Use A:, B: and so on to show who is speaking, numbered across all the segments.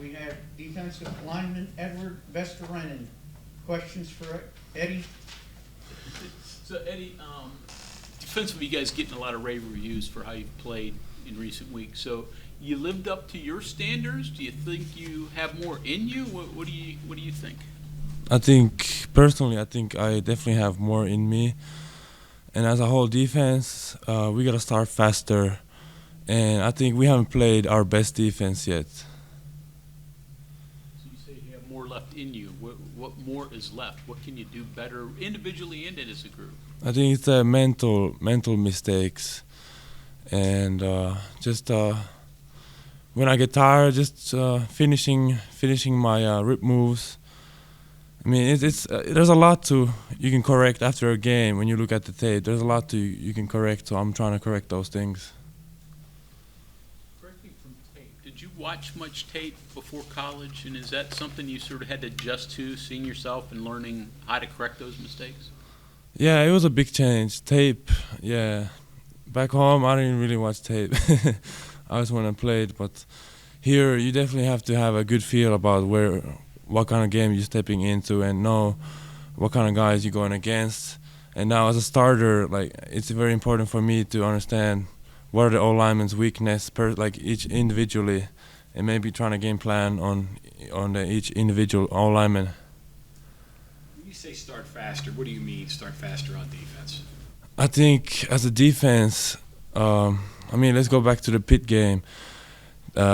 A: we have defensive lineman Edward Vesterinen. Questions for Eddie?
B: So Eddie, defensively, you guys getting a lot of rave reviews for how you've played in recent weeks. So you lived up to your standards. Do you think you have more in you? What do you think?
C: I think personally, I think I definitely have more in me. And as a whole defense, we gotta start faster. And I think we haven't played our best defense yet.
B: So you say you have more left in you. What more is left? What can you do better individually and as a group?
C: I think it's mental mistakes, and just when I get tired, just finishing my rip moves. I mean, there's a lot you can correct after a game when you look at the tape. There's a lot you can correct, so I'm trying to correct those things.
B: Correcting from tape. Did you watch much tape before college, and is that something you sort of had to adjust to, seeing yourself and learning how to correct those mistakes?
C: Yeah, it was a big change. Tape, yeah. Back home, I didn't really watch tape. I was when I played, but here you definitely have to have a good feel about what kind of game you're stepping into and know what kind of guys you're going against. And now as a starter, like it's very important for me to understand what are the O-linemen's weakness, like each individually, and maybe trying to game plan on each individual O-lineman.
D: When you say start faster, what do you mean start faster on defense?
C: I think as a defense, I mean, let's go back to the Pitt game.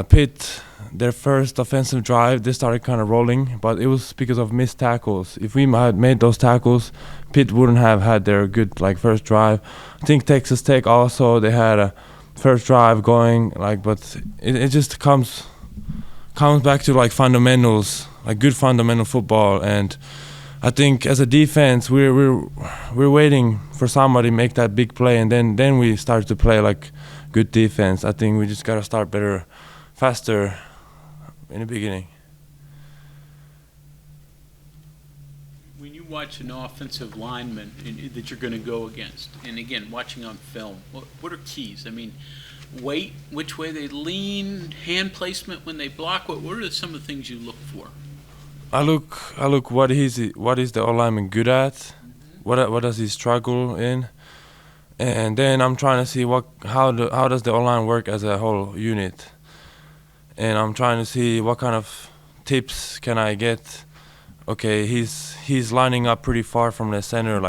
C: Pitt, their first offensive drive, they started kind of rolling, but it was because of missed tackles. If we had made those tackles, Pitt wouldn't have had their good first drive. I think Texas Tech also, they had a first drive going, but it just comes back to fundamentals, good fundamental football. And I think as a defense, we're waiting for somebody to make that big play, and then we start to play good defense. I think we just gotta start better, faster in the beginning.
B: When you watch an offensive lineman that you're going to go against, and again, watching on film, what are keys? I mean, weight, which way they lean, hand placement when they block. What are some of the things you look for?
C: I look what is the O-lineman good at? Mm-hmm. What does he struggle in? And then I'm trying to see how does the O-line work as a whole unit. And I'm trying to see what kind of tips can I get. Okay, he's lining up pretty far from the center,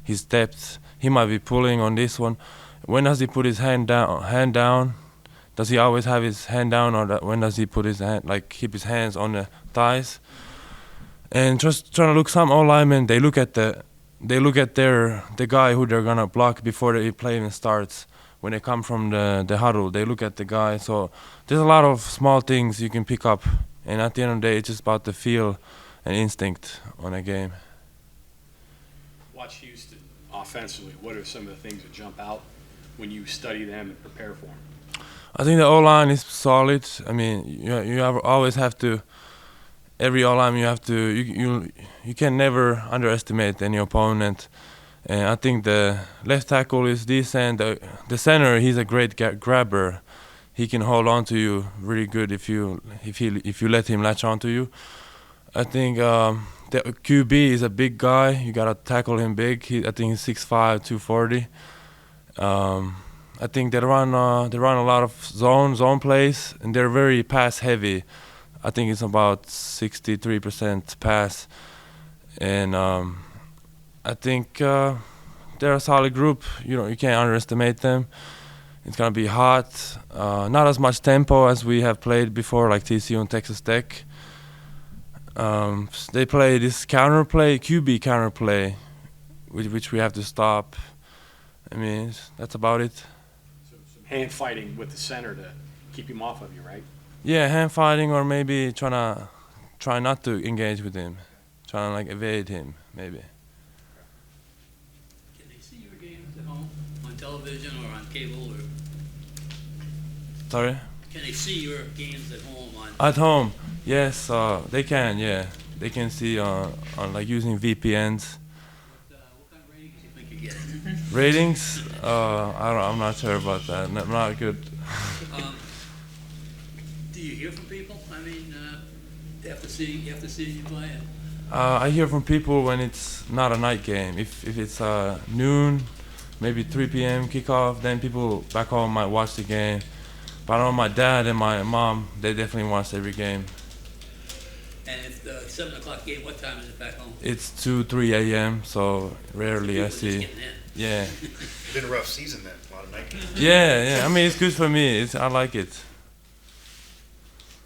C: his depth. He might be pulling on this one. When does he put his hand down? Does he always have his hand down, or when does he put his hand, keep his hands on the thighs? And just trying to look, some O-linemen, they look at the guy who they're gonna block before the play even starts. When they come from the huddle, they look at the guy. So there's a lot of small things you can pick up, and at the end of the day, it's just about the feel and instinct on a game.
D: Watch Houston offensively. What are some of the things that jump out when you study them and prepare for them?
C: I think the O-line is solid. I mean, you always have to. Every O-line you have to. You can never underestimate any opponent. And I think the left tackle is decent. The center, he's a great grabber. He can hold on to you really good if you let him latch on to you. I think the QB is a big guy. You gotta tackle him big. I think he's 6'5", 240. I think they run a lot of zone plays, and they're very pass heavy. I think it's about 63% pass, and I think they're a solid group. You can't underestimate them. It's gonna be hot. Not as much tempo as we have played before, like TCU and Texas Tech. They play this QB counterplay, which we have to stop. I mean, that's about it.
D: So some hand fighting with the center to keep him off of you, right?
C: Yeah, hand fighting, or maybe try not to engage with him, trying to evade him, maybe.
E: Can they see your games at home on television or on cable or?
C: Sorry?
E: Can they see your games at home on?
C: At home, yes, they can. Yeah, they can see on using VPNs.
E: What kind of ratings do you think you're getting?
C: Ratings? I'm not sure about that. Not good.
E: Do you hear from people? I mean, after seeing you playing.
C: I hear from people when it's not a night game. If it's noon, maybe 3 p.m. kickoff, then people back home might watch the game. But I know my dad and my mom, they definitely watch every game.
E: And if the 7 o'clock game, what time is it back home?
C: It's 2, 3 a.m. So rarely I
E: People are just
C: see.
E: getting in.
C: Yeah,
F: It's been a rough season then, a lot of night games.
C: yeah. I mean, it's good for me. I like it.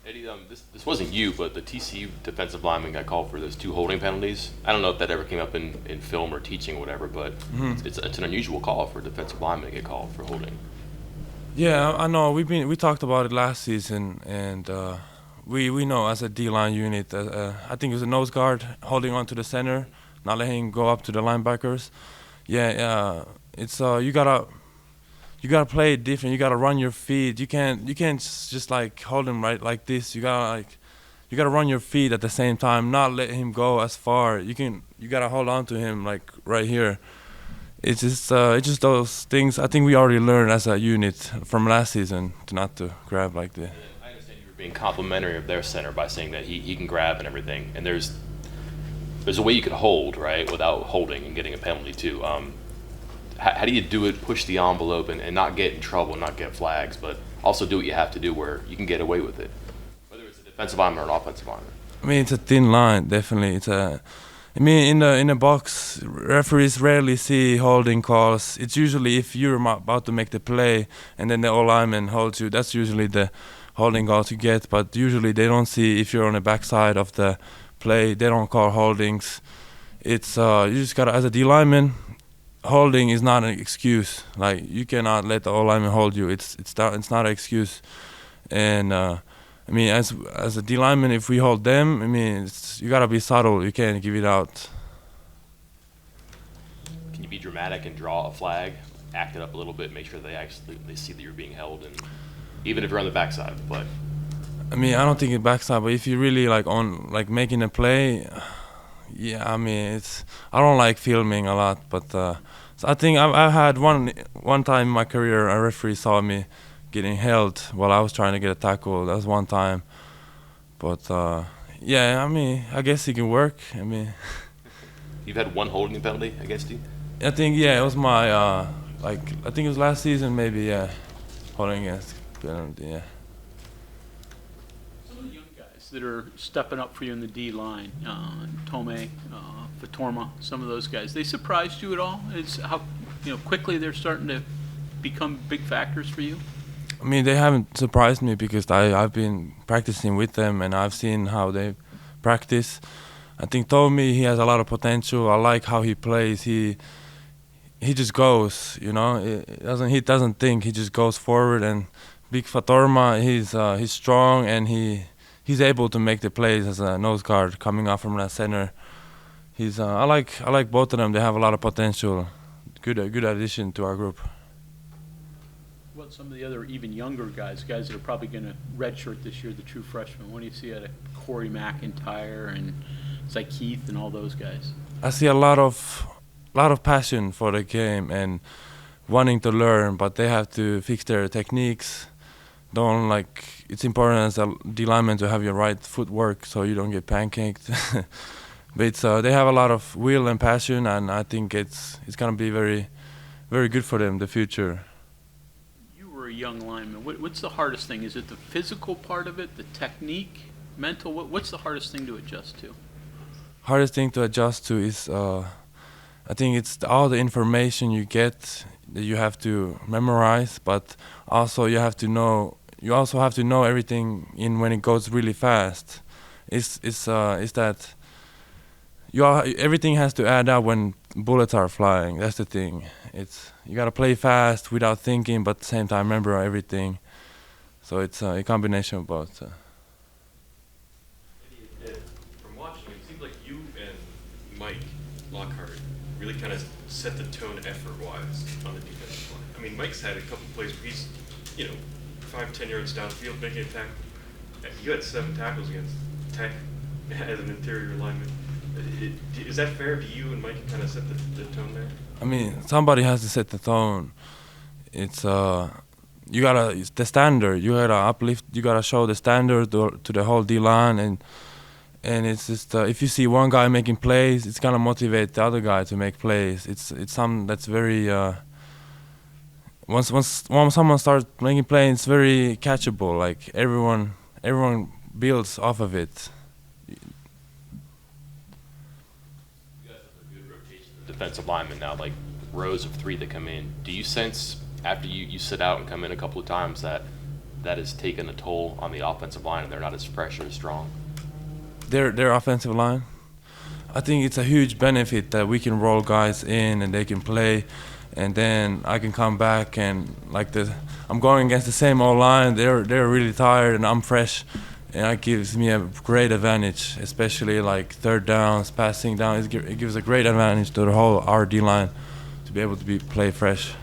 G: Eddie, this wasn't you, but the TCU defensive lineman got called for those 2 holding penalties. I don't know if that ever came up in film or teaching or whatever, but it's an unusual call for a defensive lineman to get called for holding.
C: Yeah, I know. We talked about it last season, and we know as a D-line unit. I think it was a nose guard holding on to the center, not letting him go up to the linebackers. Yeah, it's you gotta play it different. You gotta run your feet. You can't just like hold him right like this. You gotta run your feet at the same time, not let him go as far. You gotta hold on to him like right here. It's just those things. I think we already learned as a unit from last season to not to grab like that.
G: I understand you were being complimentary of their center by saying that he can grab and everything, and there's a way you could hold, right, without holding and getting a penalty too. How do you do it, push the envelope and not get in trouble, not get flags, but also do what you have to do where you can get away with it, whether it's a defensive lineman or an offensive lineman?
C: I mean, it's a thin line, definitely. I mean, in the box, referees rarely see holding calls. It's usually if you're about to make the play and then the O-lineman holds you, that's usually the holding calls you get. But usually they don't see if you're on the backside of the play. They don't call holdings. It's you just gotta, as a D-lineman, holding is not an excuse. Like, you cannot let the O-lineman hold you. It's not an excuse. And I mean, as a D-lineman, if we hold them, I mean, you gotta be subtle. You can't give it out.
G: Can you be dramatic and draw a flag, act it up a little bit, make sure they see that you're being held, and even if you're on the backside of the play?
C: I mean, I don't think it's backside, but if you really making a play, yeah, I mean, I don't like filming a lot, but so I think I've had one time in my career a referee saw me getting held while I was trying to get a tackle. That was one time, but yeah, I mean, I guess it can work. I mean,
G: You've had one holding penalty against you?
C: I think it was my I think it was last season maybe, yeah, holding against penalty, yeah.
B: Some of the young guys that are stepping up for you in the D line, Tome, Fatorma, some of those guys, they surprised you at all? It's how quickly they're starting to become big factors for you?
C: I mean, they haven't surprised me because I've been practicing with them and I've seen how they practice. I think Tommy, he has a lot of potential. I like how he plays. He just goes, He doesn't think. He just goes forward. And Big Fatorma, he's strong and he's able to make the plays as a nose guard coming off from that center. I like both of them. They have a lot of potential. Good addition to our group.
B: What about some of the other even younger guys that are probably going to redshirt this year, the true freshmen? What do you see out of Corey McIntyre and Keith and all those guys? I see a lot of passion for the game and wanting to learn, but they have to fix their techniques. It's important as a D lineman to have your right footwork so you don't get pancaked. But they have a lot of will and passion, and I think it's going to be very, very good for them in the future. A young lineman, what's the hardest thing? Is it the physical part of it, the technique, mental? What's the hardest thing to adjust to? Hardest thing to adjust to is, I think it's all the information you get that you have to memorize, but also you also have to know everything when it goes really fast. Everything has to add up when bullets are flying. That's the thing. You gotta play fast without thinking, but at the same time remember everything. So it's a combination of both.
H: From watching, it seems like you and Mike Lockhart really kind of set the tone effort-wise on the defensive line. I mean, Mike's had a couple plays where he's, 5-10 yards downfield making a tackle. You had 7 tackles against Tech as an interior lineman. Is that fair? Do you and Mike kind of set the tone there? I mean, somebody has to set the tone. It's
C: you gotta, it's the standard. You gotta uplift. You gotta show the standard to the whole D line, and it's just if you see one guy making plays, it's gonna motivate the other guy to make plays. It's something that's very once someone starts making plays, it's very catchable. Like everyone builds off of it.
G: Defensive linemen now, like rows of 3 that come in. Do you sense after you sit out and come in a couple of times that has taken a toll on the offensive line and they're not as fresh or as strong?
C: Their offensive line, I think it's a huge benefit that we can roll guys in and they can play, and then I can come back and I'm going against the same old line. They're really tired and I'm fresh, and that gives me a great advantage, especially like third downs, passing down. It gives a great advantage to the whole RD line to be able to play fresh.